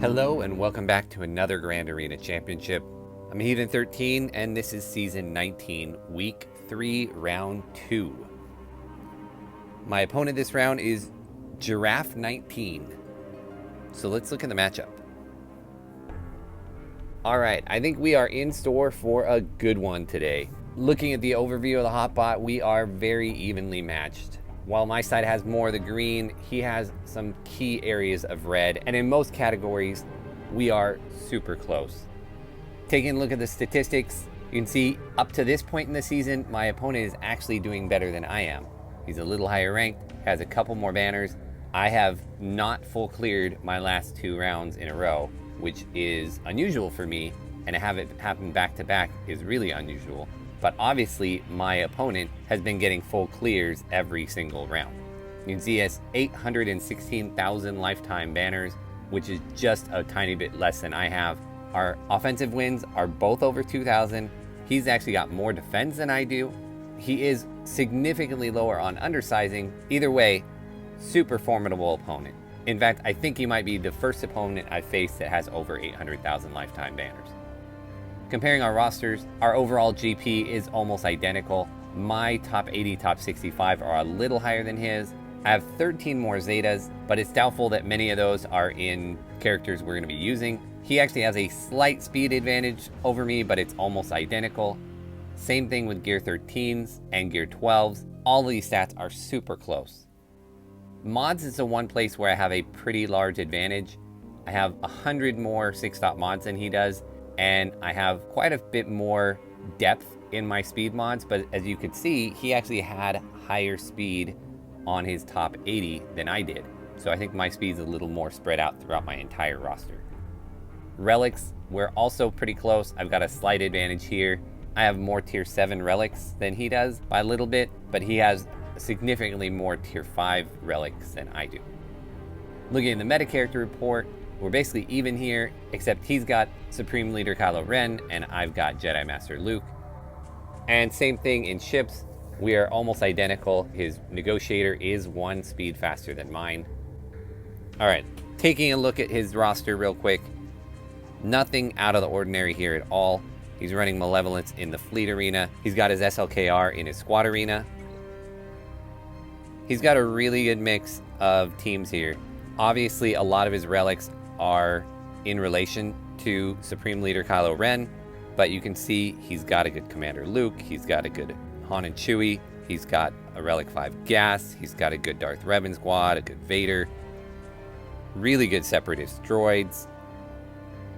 Hello and welcome back to another Grand Arena Championship. I'm Heathen13 and this is Season 19, Week 3, Round 2. My opponent this round is Heathen13. So let's look at the matchup. Alright, I think we are in store for a good one today. Looking at the overview of the hotbot, we are very evenly matched. While my side has more of the green, he has some key areas of red, and in most categories, we are super close. Taking a look at the statistics, you can see up to this point in the season, my opponent is actually doing better than I am. He's a little higher ranked, has a couple more banners. I have not full cleared my last 2 rounds in a row, which is unusual for me, and to have it happen back to back is really unusual. But obviously, my opponent has been getting full clears every single round. You can see he has 816,000 lifetime banners, which is just a tiny bit less than I have. Our offensive wins are both over 2,000. He's actually got more defense than I do. He is significantly lower on undersizing. Either way, super formidable opponent. In fact, I think he might be the first opponent I've faced that has over 800,000 lifetime banners. Comparing our rosters, our overall GP is almost identical. My top 80, top 65 are a little higher than his. I have 13 more Zetas, but it's doubtful that many of those are in characters we're going to be using. He actually has a slight speed advantage over me, but it's almost identical. Same thing with Gear 13s and Gear 12s. All of these stats are super close. Mods is the one place where I have a pretty large advantage. I have 100 more 6-stop mods than he does, and I have quite a bit more depth in my speed mods, but as you could see, he actually had higher speed on his top 80 than I did. So I think my speed's a little more spread out throughout my entire roster. Relics, we're also pretty close. I've got a slight advantage here. I have more tier 7 relics than he does by a little bit, but he has significantly more tier 5 relics than I do. Looking at the meta character report, we're basically even here, except he's got Supreme Leader Kylo Ren and I've got Jedi Master Luke. And same thing in ships, we are almost identical. His Negotiator is 1 speed faster than mine. All right, taking a look at his roster real quick. Nothing out of the ordinary here at all. He's running Malevolence in the Fleet Arena. He's got his SLKR in his Squad Arena. He's got a really good mix of teams here. Obviously, a lot of his relics are in relation to Supreme Leader Kylo Ren, but you can see he's got a good Commander Luke, he's got a good Han and Chewie, he's got a Relic 5 Gas, he's got a good Darth Revan squad, a good Vader, really good Separatist droids.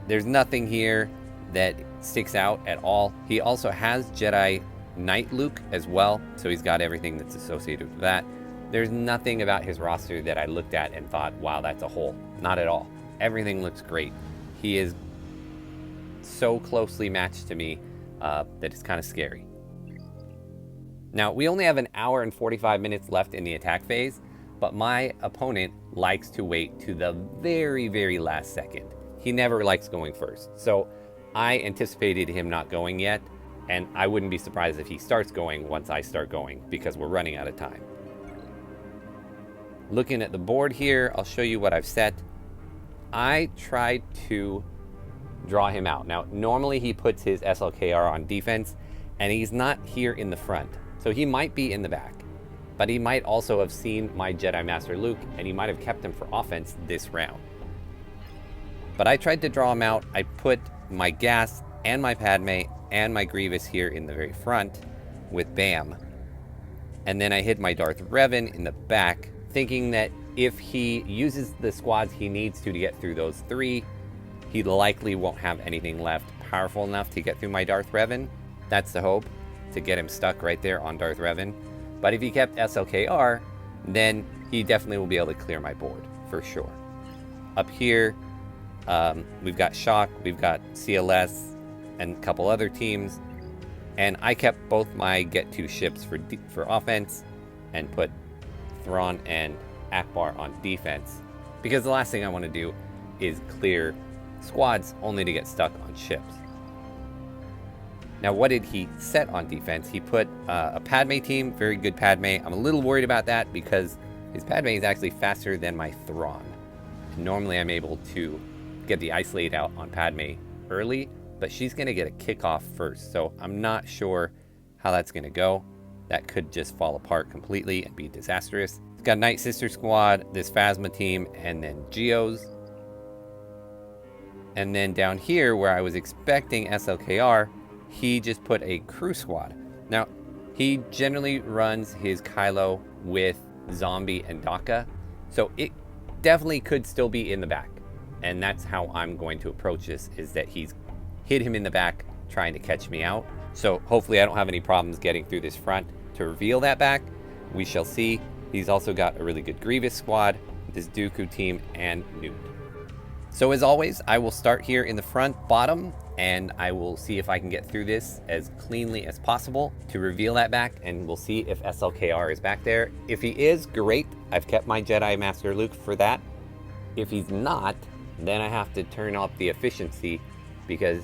There's nothing here that sticks out at all. He also has Jedi Knight Luke as well, so he's got everything that's associated with that. There's nothing about his roster that I looked at and thought, wow, that's a hole. Not at all. Everything looks great. He is so closely matched to me that it's kind of scary. Now, we only have an hour and 45 minutes left in the attack phase, but my opponent likes to wait to the very, very last second. He never likes going first. So I anticipated him not going yet, and I wouldn't be surprised if he starts going once I start going, because we're running out of time. Looking at the board here, I'll show you what I've set. I tried to draw him out. Now, normally he puts his SLKR on defense, and he's not here in the front. So he might be in the back, but he might also have seen my Jedi Master Luke, and he might have kept him for offense this round. But I tried to draw him out. I put my Gas and my Padme and my Grievous here in the very front with BAM. And then I hid my Darth Revan in the back, thinking that if he uses the squads he needs to get through those 3, he likely won't have anything left powerful enough to get through my Darth Revan. That's the hope, to get him stuck right there on Darth Revan. But if he kept SLKR, then he definitely will be able to clear my board, for sure. Up here, we've got Shock, we've got CLS, and a couple other teams. And I kept both my Get-To ships for offense, and put Thrawn and Akbar on defense, because the last thing I want to do is clear squads only to get stuck on ships. Now, what did he set on defense? He put a Padme team, very good Padme. I'm a little worried about that because his Padme is actually faster than my Thrawn. Normally I'm able to get the isolate out on Padme early, but she's going to get a kickoff first. So I'm not sure how that's going to go. That could just fall apart completely and be disastrous. It's got Night Sister Squad, this Phasma team, and then Geos. And then down here where I was expecting SLKR, he just put a crew squad. Now, he generally runs his Kylo with Zombie and Daka, so it definitely could still be in the back. And that's how I'm going to approach this, is that he's hit him in the back trying to catch me out. So hopefully I don't have any problems getting through this front to reveal that back. We shall see. He's also got a really good Grievous squad, this Dooku team, and Newt. So as always, I will start here in the front bottom, and I will see if I can get through this as cleanly as possible to reveal that back, and we'll see if SLKR is back there. If he is, great. I've kept my Jedi Master Luke for that. If he's not, then I have to turn off the efficiency, because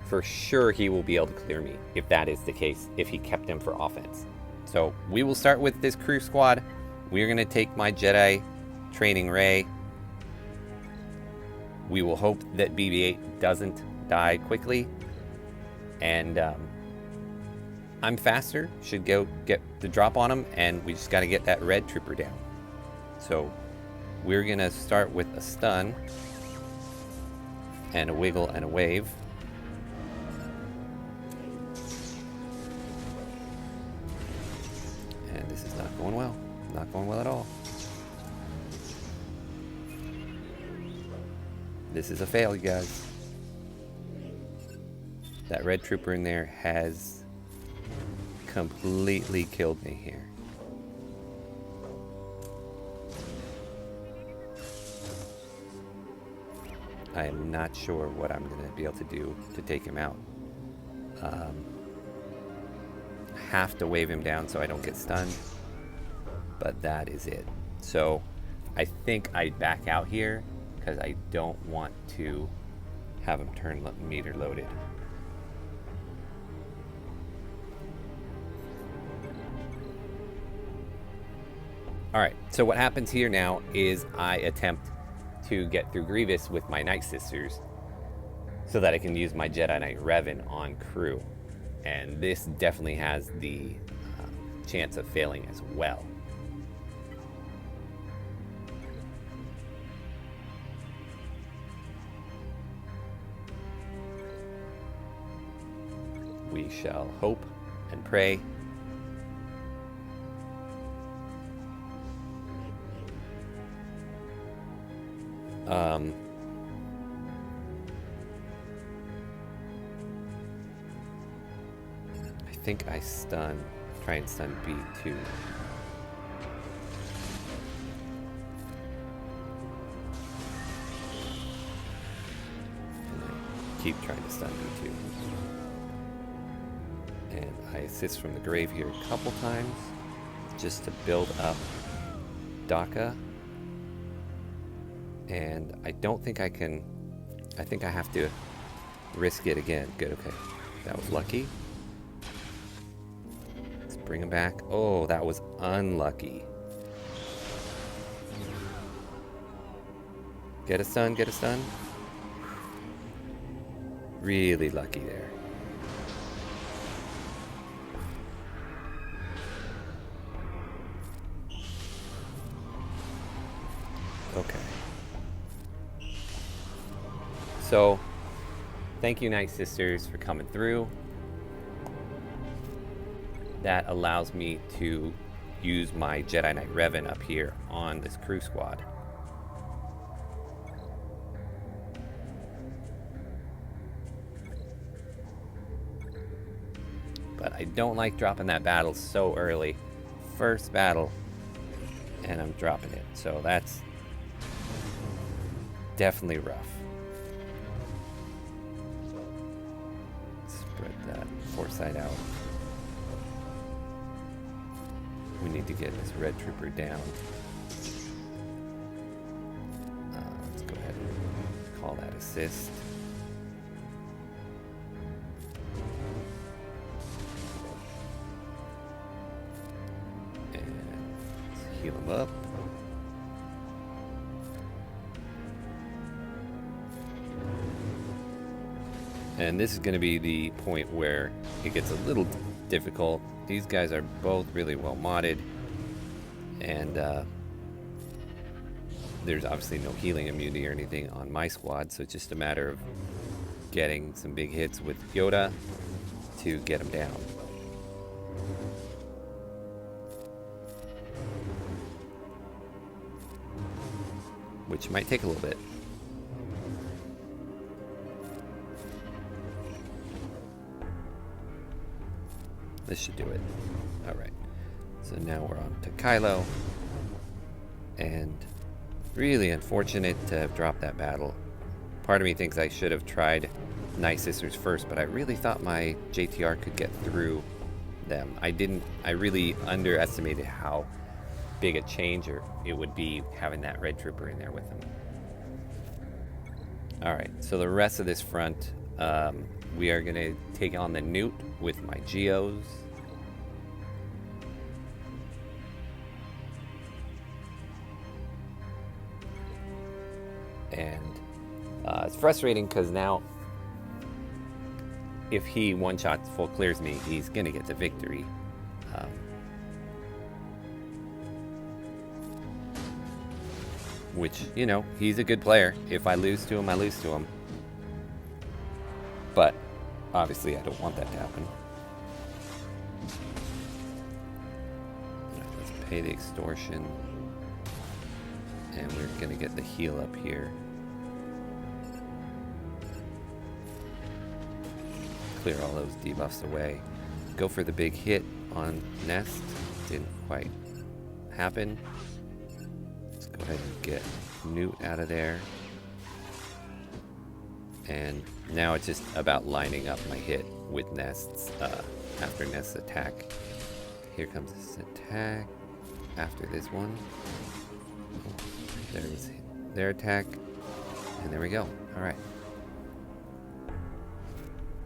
for sure he will be able to clear me if that is the case, if he kept him for offense. So we will start with this crew squad. We're going to take my Jedi training Rey. We will hope that BB-8 doesn't die quickly. And I'm faster, should go get the drop on him, and we just got to get that red trooper down. So we're going to start with a stun and a wiggle and a wave. And this is not going well. Not going well at all. This is a fail, you guys. That red trooper in there has completely killed me here. I am not sure what I'm going to be able to do to take him out. Have to wave him down so I don't get stunned, but that is it. So I think I back out here because I don't want to have him turn meter loaded. All right, so what happens here now is I attempt to get through Grievous with my Night Sisters so that I can use my Jedi Knight Revan on crew. And this definitely has the chance of failing as well. We shall hope and pray. I think I try and stun B2. And I keep trying to stun B2. And I assist from the grave here a couple times just to build up Daka. And I don't think I can, I think I have to risk it again. Good, okay. That was lucky. Let's bring him back. Oh, that was unlucky. Get a stun, get a stun. Really lucky there. Okay. So, thank you, Night Sisters, for coming through. That allows me to use my Jedi Knight Revan up here on this crew squad. But I don't like dropping that battle so early. First battle, and I'm dropping it. So that's definitely rough. Spread that foresight out. We need to get this red trooper down. Let's go ahead and call that assist. And let's heal him up. And this is going to be the point where it gets a little difficult. These guys are both really well modded, and there's obviously no healing immunity or anything on my squad, so it's just a matter of getting some big hits with Yoda to get him down. Which might take a little bit. This should do it. Alright. So now we're on to Kylo. And really unfortunate to have dropped that battle. Part of me thinks I should have tried Night Sisters first, but I really thought my JTR could get through them. I really underestimated how big a change it would be having that Red Trooper in there with them. Alright, so the rest of this front, we are going to take on the Newt with my Geos. And it's frustrating because now if he one-shots full clears me, he's going to get the victory. Which, you know, he's a good player. If I lose to him, I lose to him. But obviously I don't want that to happen. Right, let's pay the extortion. And we're going to get the heal up here. Clear all those debuffs away. Go for the big hit on Nest. Didn't quite happen. Let's go ahead and get Newt out of there. And now it's just about lining up my hit with Nest's, after Nest's attack. Here comes this attack. After this one. There's their attack. And there we go. Alright.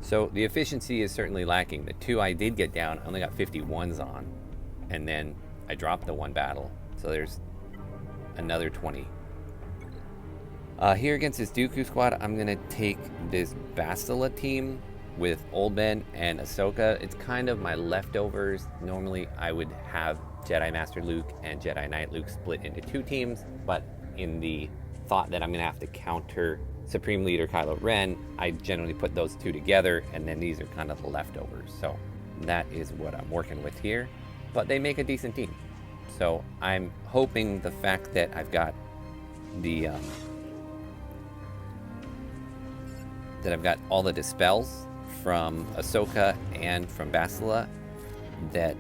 So the efficiency is certainly lacking. The two I did get down, I only got 51s on. And then I dropped the one battle. So there's another 20. Here against this Dooku squad, I'm going to take this Bastila team with Old Ben and Ahsoka. It's kind of my leftovers. Normally I would have Jedi Master Luke and Jedi Knight Luke split into two teams. But in the thought that I'm going to have to counter Supreme Leader Kylo Ren, I generally put those two together, and then these are kind of the leftovers. So that is what I'm working with here. But they make a decent team. So I'm hoping the fact that I've got the that I've got all the dispels from Ahsoka and from Bastila, that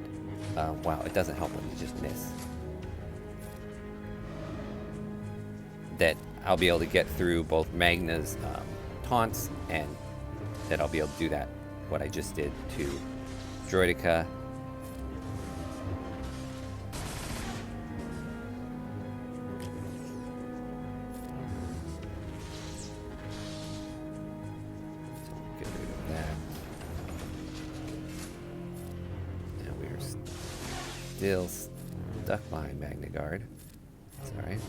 wow, it doesn't help when you just miss. That I'll be able to get through both Magna's taunts, and that I'll be able to do that, what I just did to Droideka. So get rid of that. And we're still stuck behind Magna Guard. That's alright.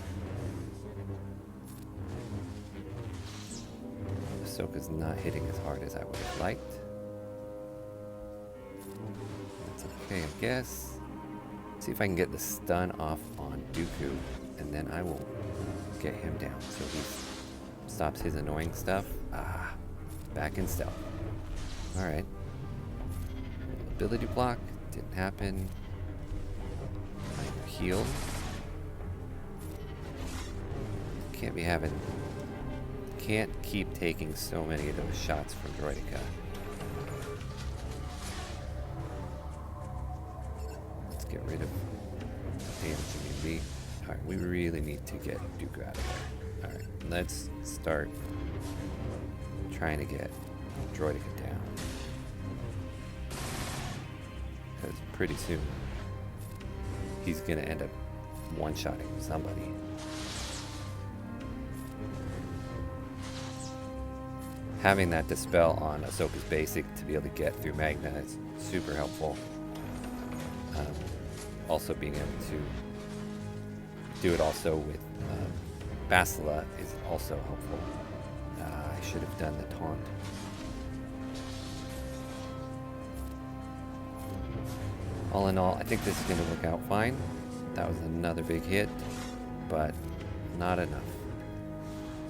Ahsoka's not hitting as hard as I would have liked. That's okay, I guess. Let's see if I can get the stun off on Dooku, and then I will get him down so he stops his annoying stuff. Ah, back in stealth. Alright. Ability block, didn't happen. Minor heal. Can't be having... Can't keep taking so many of those shots from Droideka. Let's get rid of damage immunity. Alright, we really need to get Dooku out of there. Alright, let's start trying to get Droideka down. Because pretty soon he's gonna end up one-shotting somebody. Having that dispel on Ahsoka's basic to be able to get through Magna is super helpful. Also being able to do it also with Bastila is also helpful. I should have done the taunt. All in all, I think this is going to work out fine. That was another big hit, but not enough.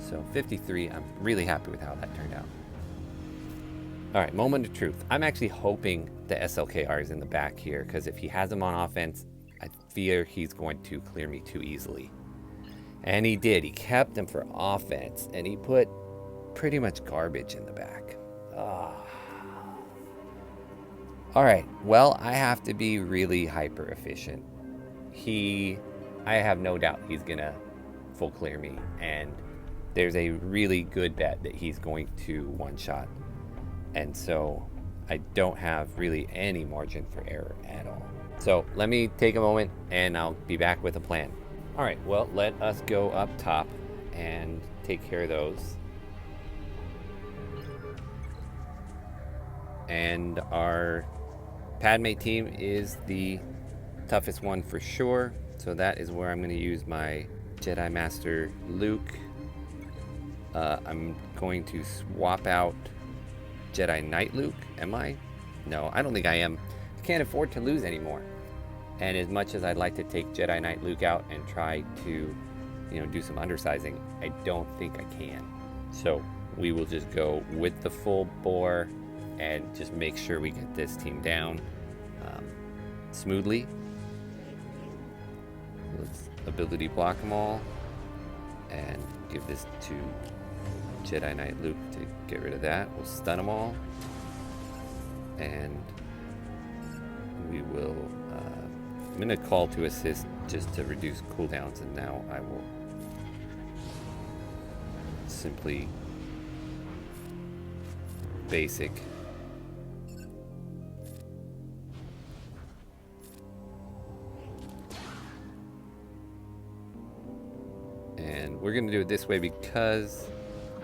So 53, I'm really happy with how that turned out. All right, moment of truth. I'm actually hoping the SLKR is in the back here, because if he has him on offense, I fear he's going to clear me too easily. And he did. He kept him for offense, and he put pretty much garbage in the back. All right, well, I have to be really hyper efficient. I have no doubt he's gonna full clear me, and there's a really good bet that he's going to one-shot. And so I don't have really any margin for error at all. So let me take a moment and I'll be back with a plan. All right, well, let us go up top and take care of those. And our Padmate team is the toughest one for sure. So that is where I'm going to use my Jedi Master Luke. I'm going to swap out Jedi Knight Luke. Am I? No, I don't think I am. I can't afford to lose anymore. And as much as I'd like to take Jedi Knight Luke out and try to, do some undersizing, I don't think I can. So we will just go with the full bore and just make sure we get this team down smoothly. Let's ability block them all and give this to Jedi Knight Luke to get rid of that. We'll stun them all, and we will I'm going to call to assist just to reduce cooldowns, and now I will simply basic and we're going to do it this way because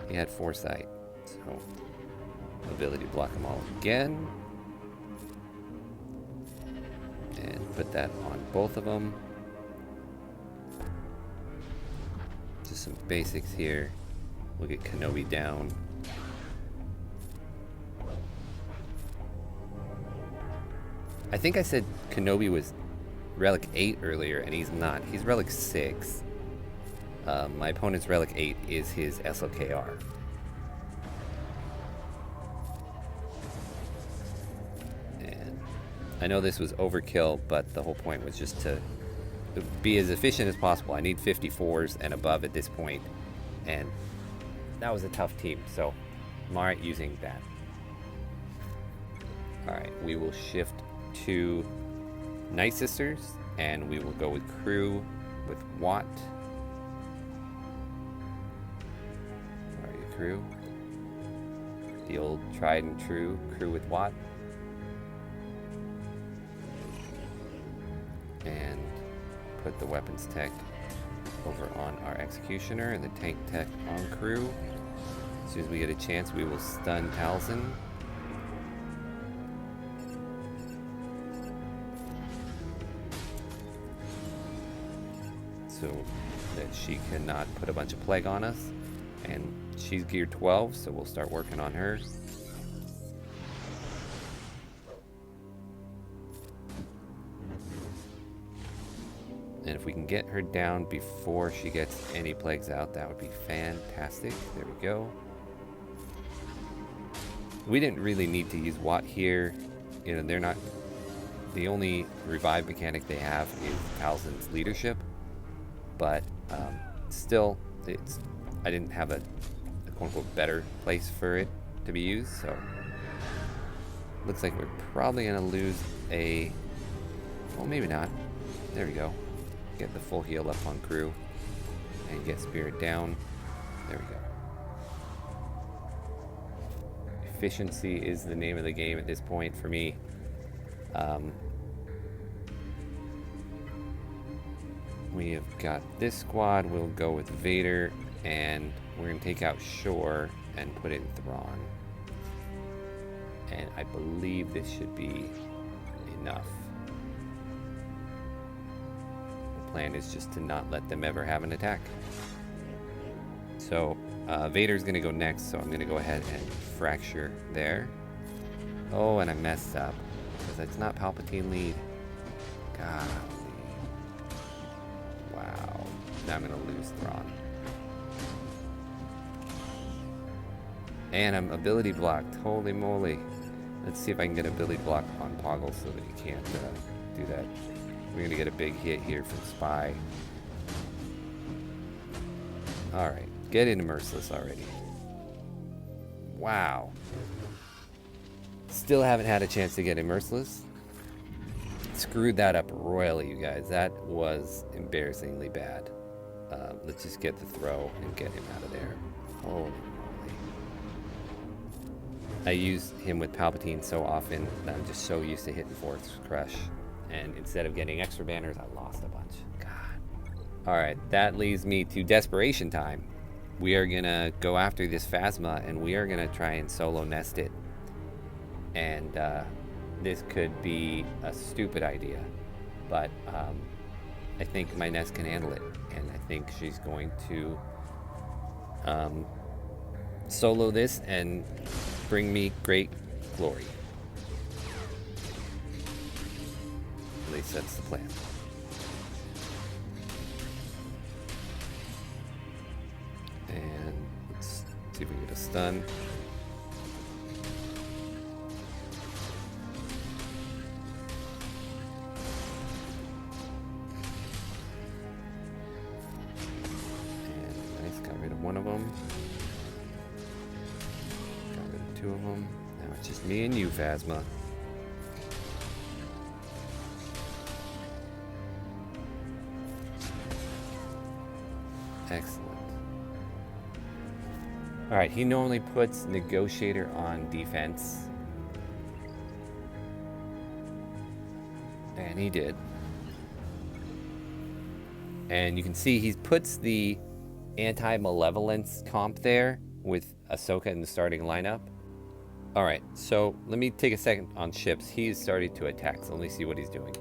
he had foresight. So ability block them all again. And put that on both of them. Just some basics here. We'll get Kenobi down. I think I said Kenobi was Relic 8 earlier, and he's not. He's Relic 6. My opponent's Relic 8 is his SLKR. And I know this was overkill, but the whole point was just to be as efficient as possible. I need 54s and above at this point, and that was a tough team, so I'm alright using that. Alright, we will shift to Night Sisters, and we will go with crew with Watt. Where are you, crew? The old tried and true crew with Watt. And put the weapons tech over on our executioner and the tank tech on crew. As soon as we get a chance, we will stun Talzin. So that she cannot put a bunch of plague on us. And she's gear 12, so we'll start working on her. And if we can get her down before she gets any plagues out, that would be fantastic. There we go. We didn't really need to use Watt here. You know, they're not... The only revive mechanic they have is Talzin's leadership. But still, I didn't have a quote-unquote better place for it to be used, so... Looks like we're probably going to lose a... Well, maybe not. There we go. Get the full heal up on crew. And get Spirit down. There we go. Efficiency is the name of the game at this point for me. We have got this squad. We'll go with Vader, and we're going to take out Shore and put in Thrawn. And I believe this should be enough. The plan is just to not let them ever have an attack. So Vader's going to go next, so I'm going to go ahead and fracture there. Oh, and I messed up because that's not Palpatine lead. Golly. Wow. Now I'm gonna lose Thrawn. And I'm ability blocked. Holy moly. Let's see if I can get ability block on Poggle so that he can't do that. We're gonna get a big hit here from Spy. Alright, get into Merciless already. Wow. Still haven't had a chance to get in Merciless. Screwed that up royally, you guys. That was embarrassingly bad. Let's just get the throw and get him out of there. Holy moly. I use him with Palpatine so often that I'm just so used to hitting Force Crush. And instead of getting extra banners, I lost a bunch. God. Alright, that leaves me to Desperation Time. We are going to go after this Phasma, and we are going to try and solo nest it. And this could be a stupid idea, but I think my nest can handle it. And I think she's going to solo this and bring me great glory. At least that's the plan. And let's see if we get a stun. And nice, got rid of one of them. Got rid of two of them. Now it's just me and you, Phasma. Excellent. Alright, he normally puts Negotiator on defense. And he did. And you can see he puts the anti-malevolence comp there with Ahsoka in the starting lineup. Alright, so let me take a second on ships. He's started to attack, so let me see what he's doing.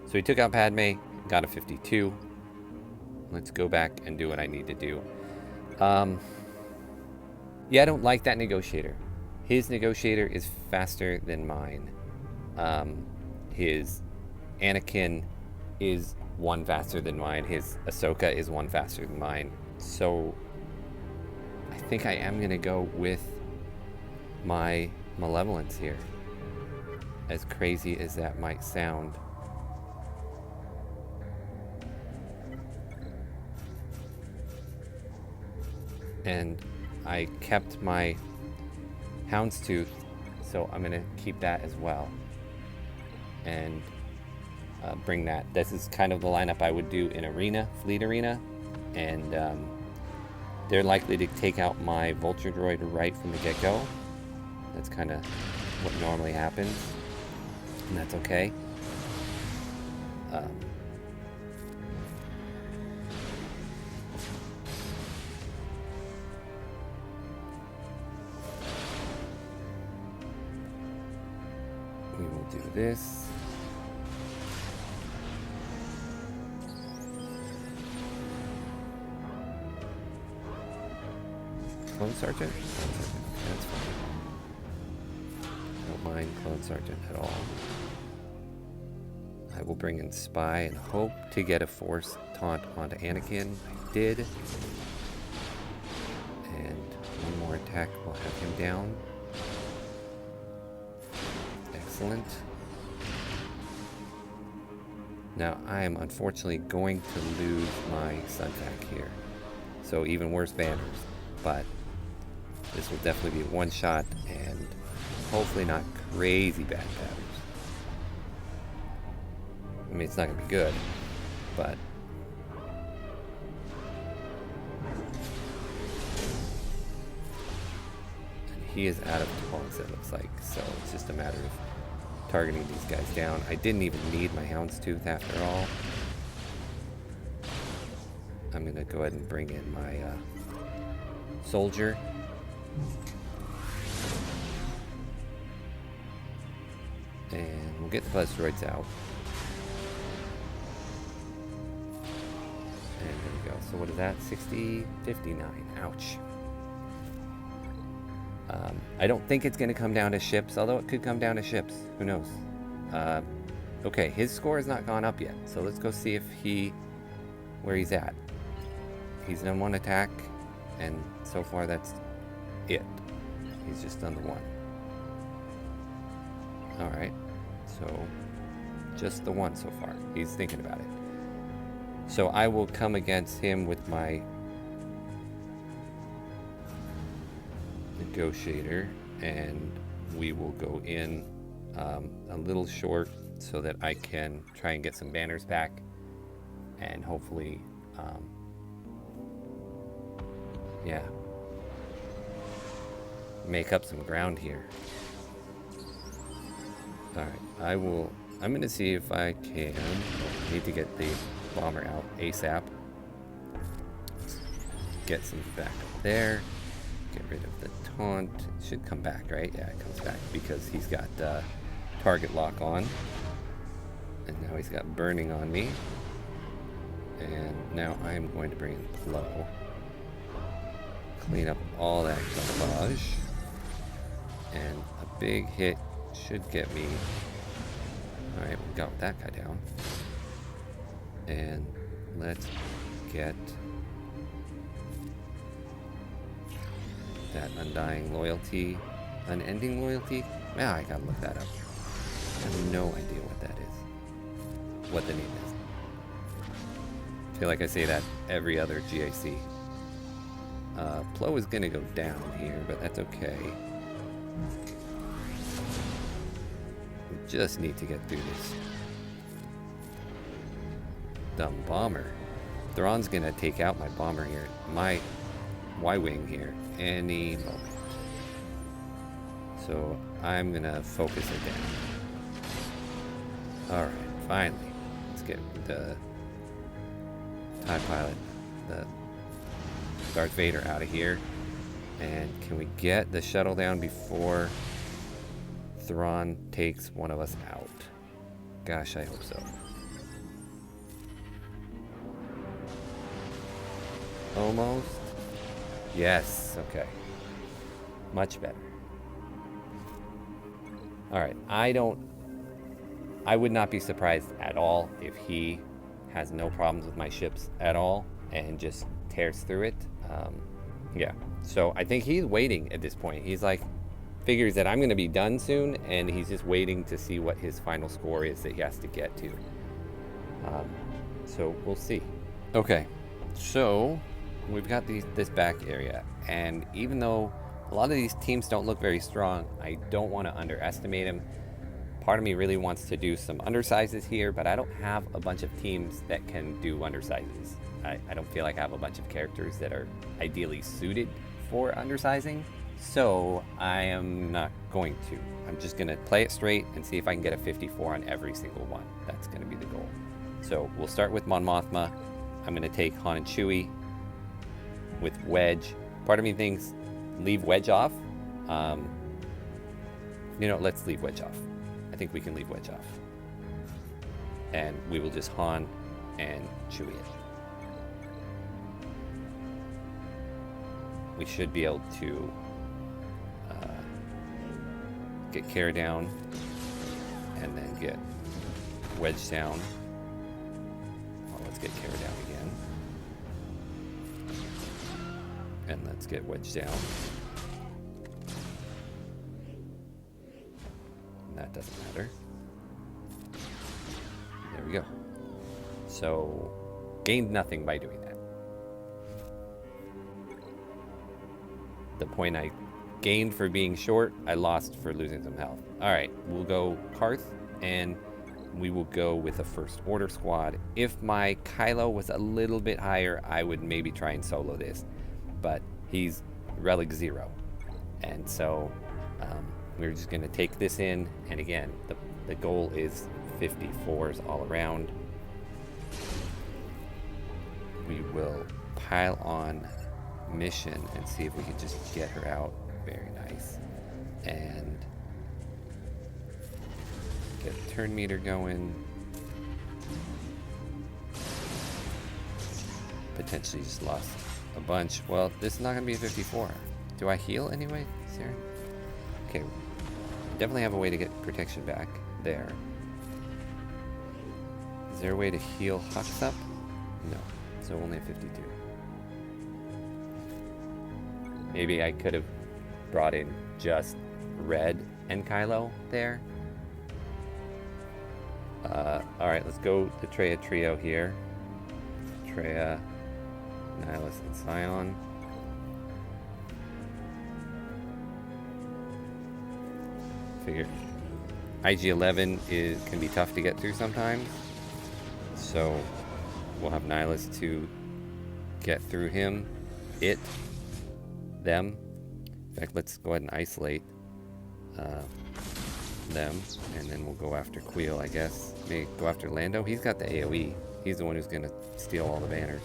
So he took out Padme, got a 52. Let's go back and do what I need to do. Yeah, I don't like that Negotiator. His Negotiator is faster than mine. His Anakin is one faster than mine. His Ahsoka is one faster than mine. So I think I am going to go with my Malevolence here. As crazy as that might sound. And I kept my Houndstooth, so I'm gonna keep that as well and bring that. This is kind of the lineup I would do in Arena, Fleet Arena, and they're likely to take out my Vulture Droid right from the get-go. That's kind of what normally happens, and that's okay. We will do this. Clone Sergeant? Clone Sergeant. That's fine. I don't mind Clone Sergeant at all. I will bring in Spy and hope to get a Force taunt onto Anakin. I did. And one more attack will have him down. Excellent. Now I am unfortunately going to lose my Sunpack here. So even worse banners. But this will definitely be one shot and hopefully not crazy bad patterns. I mean, it's not going to be good, but he is out of taunts, it looks like, so it's just a matter of targeting these guys down. I didn't even need my Houndstooth after all. I'm going to go ahead and bring in my soldier. And we'll get the buzz droids out. And there we go. So what is that? 60, 59. Ouch. I don't think it's going to come down to ships, although it could come down to ships. Who knows? Okay, his score has not gone up yet, so let's go see if where he's at. He's done one attack, and so far that's it. He's just done the one. Alright, so just the one so far. He's thinking about it. So I will come against him with my negotiator, and we will go in a little short so that I can try and get some banners back and hopefully yeah, make up some ground here. Alright, I'm gonna see if I can need to get the bomber out ASAP. Get some back up there. Get rid of the taunt. It should come back, right? Yeah, it comes back because he's got target lock on. And now he's got burning on me. And now I'm going to bring in flow. Clean up all that garbage. And a big hit should get me. Alright, we got that guy down. And let's get that undying loyalty. Unending loyalty? Yeah, I gotta look that up. I have no idea what that is. What the name is. I feel like I say that every other GAC. Plo is gonna go down here, but that's okay. We just need to get through this dumb bomber. Thrawn's gonna take out my bomber here, my Y-wing here, any moment. So I'm gonna focus it down. Alright, finally. Let's get the TIE pilot, the Darth Vader out of here. And can we get the shuttle down before Thrawn takes one of us out? Gosh, I hope so. Almost. Yes, okay. Much better. Alright, I would not be surprised at all if he has no problems with my ships at all and just tears through it. Yeah, so I think he's waiting at this point. He's like, figures that I'm going to be done soon, and he's just waiting to see what his final score is that he has to get to. So we'll see. Okay, so we've got this back area, and even though a lot of these teams don't look very strong, I don't want to underestimate them. Part of me really wants to do some undersizes here, but I don't have a bunch of teams that can do undersizes. I don't feel like I have a bunch of characters that are ideally suited for undersizing, so I am not going to. I'm just going to play it straight and see if I can get a 54 on every single one. That's going to be the goal. So we'll start with Mon Mothma. I'm going to take Han and Chewie with Wedge. Part of me thinks leave Wedge off. You know, let's leave Wedge off. I think we can leave Wedge off. And we will just Han and Chewie it. We should be able to get Cara down and then get Wedge down. Well, let's get Cara down again. And let's get Wedge down. And that doesn't matter. There we go. So, gained nothing by doing that. The point I gained for being short, I lost for losing some health. Alright, we'll go Karth, and we will go with a First Order squad. If my Kylo was a little bit higher, I would maybe try and solo this. But he's Relic 0. And so, we're just going to take this in. And again, the goal is 54s all around. We will pile on mission and see if we can just get her out. Very nice. And get turn meter going. Potentially just lost a bunch. Well, this is not going to be a 54. Do I heal anyway, Sarah? Okay. Definitely have a way to get protection back there. Is there a way to heal Hux up? No. So only a 52. Maybe I could have brought in just Red and Kylo there. Alright, let's go to Traya Trio here. Traya, Nihilus, and Scion. Figure IG-11 can be tough to get through sometimes. So we'll have Nihilus to get through him. Them. In fact, let's go ahead and isolate them, and then we'll go after Queel, I guess. Maybe go after Lando. He's got the AoE. He's the one who's gonna steal all the banners,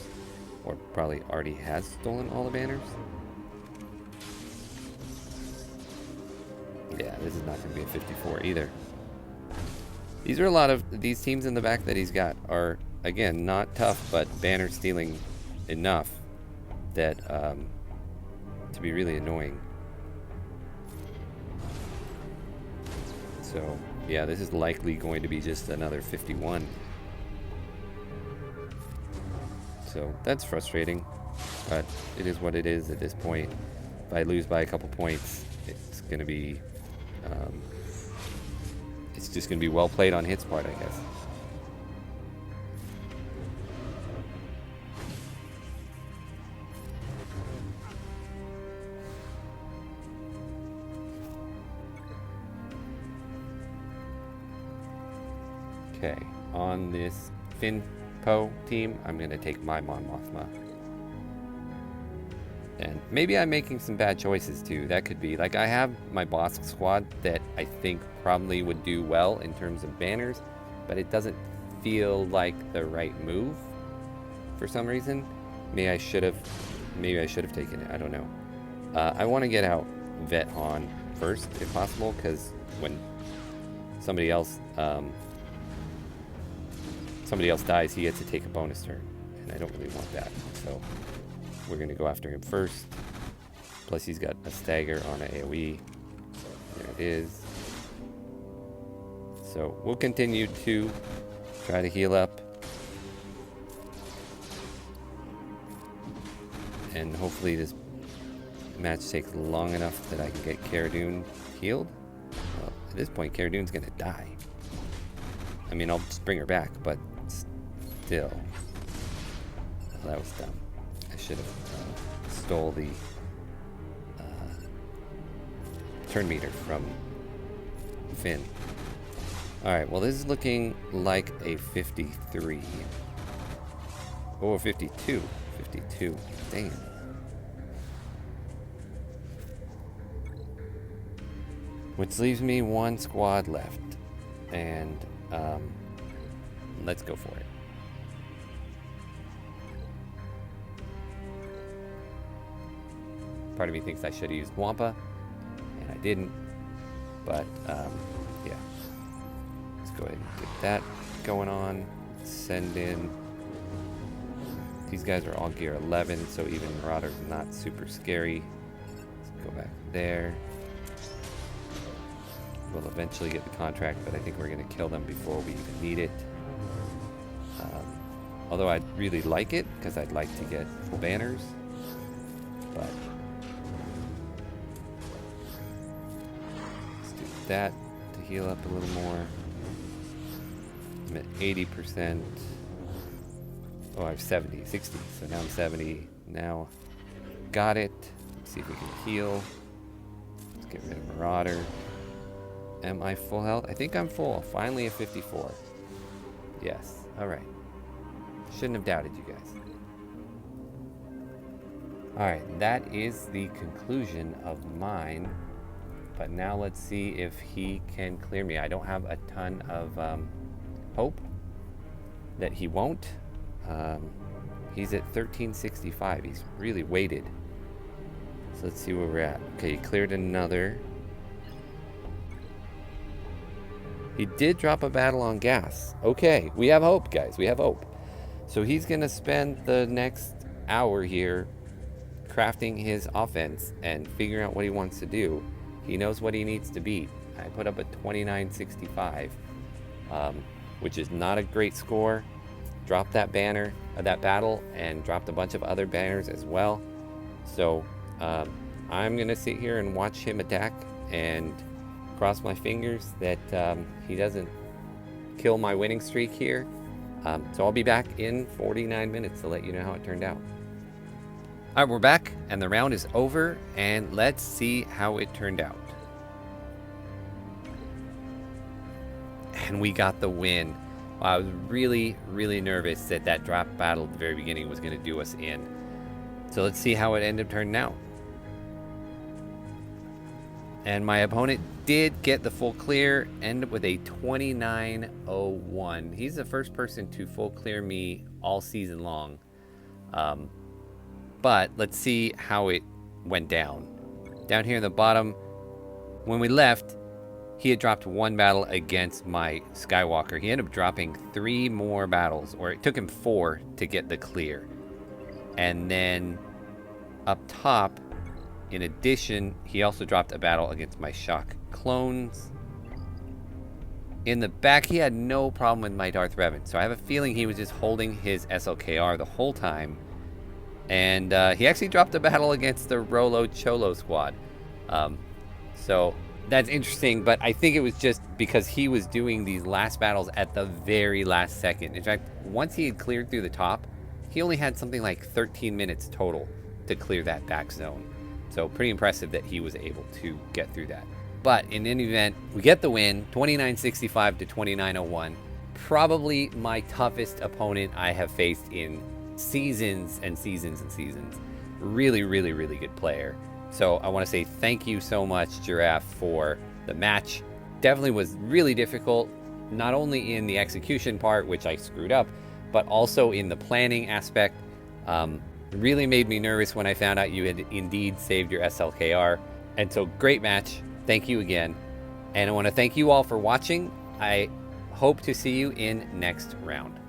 or probably already has stolen all the banners. Yeah, this is not gonna be a 54 either. These are a lot of these teams in the back that he's got are, again, not tough, but banner stealing enough that to be really annoying. So yeah, this is likely going to be just another 51. So that's frustrating, but it is what it is at this point. If I lose by a couple points, it's gonna be it's just gonna be well played on Hit's part, I guess. Okay, on this Finpo team, I'm going to take my Mon Mothma. And maybe I'm making some bad choices too. That could be. Like, I have my boss squad that I think probably would do well in terms of banners, but it doesn't feel like the right move for some reason. Maybe I should have taken it. I don't know. I want to get out Vet Han first, if possible, because when somebody else dies, he gets to take a bonus turn, and I don't really want that. So we're gonna go after him first. Plus he's got a stagger on an AoE. There it is. So we'll continue to try to heal up, and hopefully this match takes long enough that I can get Cara Dune healed. Well, at this point, Cara Dune's gonna die. I mean, I'll just bring her back, but still. Oh, that was dumb. I should have stole the turn meter from Finn. Alright, well, this is looking like a 53. Oh, a 52. 52. Dang. Which leaves me one squad left. And let's go for it. Part of me thinks I should have used Wampa, and I didn't. But yeah, let's go ahead and get that going on. Send in. These guys are all gear 11, so even Marauder's not super scary. Let's go back there. We'll eventually get the contract, but I think we're going to kill them before we even need it. Although I'd really like it, because I'd like to get full banners. But let's do that to heal up a little more. I'm at 80%. Oh, I have 70, 60. So now I'm 70. Now, got it. Let's see if we can heal. Let's get rid of Marauder. Am I full health? I think I'm full. Finally a 54. Yes. Alright. Shouldn't have doubted you guys. Alright, that is the conclusion of mine. But now let's see if he can clear me. I don't have a ton of hope that he won't. He's at 1365. He's really weighted. So let's see where we're at. Okay, he cleared another. He did drop a battle on gas. Okay, we have hope, guys. We have hope. So he's going to spend the next hour here crafting his offense and figuring out what he wants to do. He knows what he needs to beat. I put up a 29.65, which is not a great score. Dropped that banner, that battle, and dropped a bunch of other banners as well. So I'm gonna sit here and watch him attack and cross my fingers that he doesn't kill my winning streak here. So I'll be back in 49 minutes to let you know how it turned out. All right, we're back and the round is over, and let's see how it turned out. And we got the win. I was really, really nervous that that drop battle at the very beginning was going to do us in. So let's see how it ended up turning out. And my opponent did get the full clear, end up with a 29.01. He's the first person to full clear me all season long. But let's see how it went down. Down here in the bottom, when we left, he had dropped one battle against my Skywalker. He ended up dropping 3 more battles, or it took him 4 to get the clear. And then up top, in addition, he also dropped a battle against my Shock clones. In the back, he had no problem with my Darth Revan, so I have a feeling he was just holding his SLKR the whole time. And he actually dropped a battle against the Rolo Cholo squad. So that's interesting, but I think it was just because he was doing these last battles at the very last second. In fact, once he had cleared through the top, he only had something like 13 minutes total to clear that back zone. So pretty impressive that he was able to get through that. But in any event, we get the win, 29.65 to 29.01. Probably my toughest opponent I have faced in seasons and seasons and seasons. Really, really, really good player. So I want to say thank you so much, Giraffe, for the match. Definitely was really difficult, not only in the execution part, which I screwed up, but also in the planning aspect. Really made me nervous when I found out you had indeed saved your SLKR. And so great match. Thank you again. And I want to thank you all for watching. I hope to see you in next round.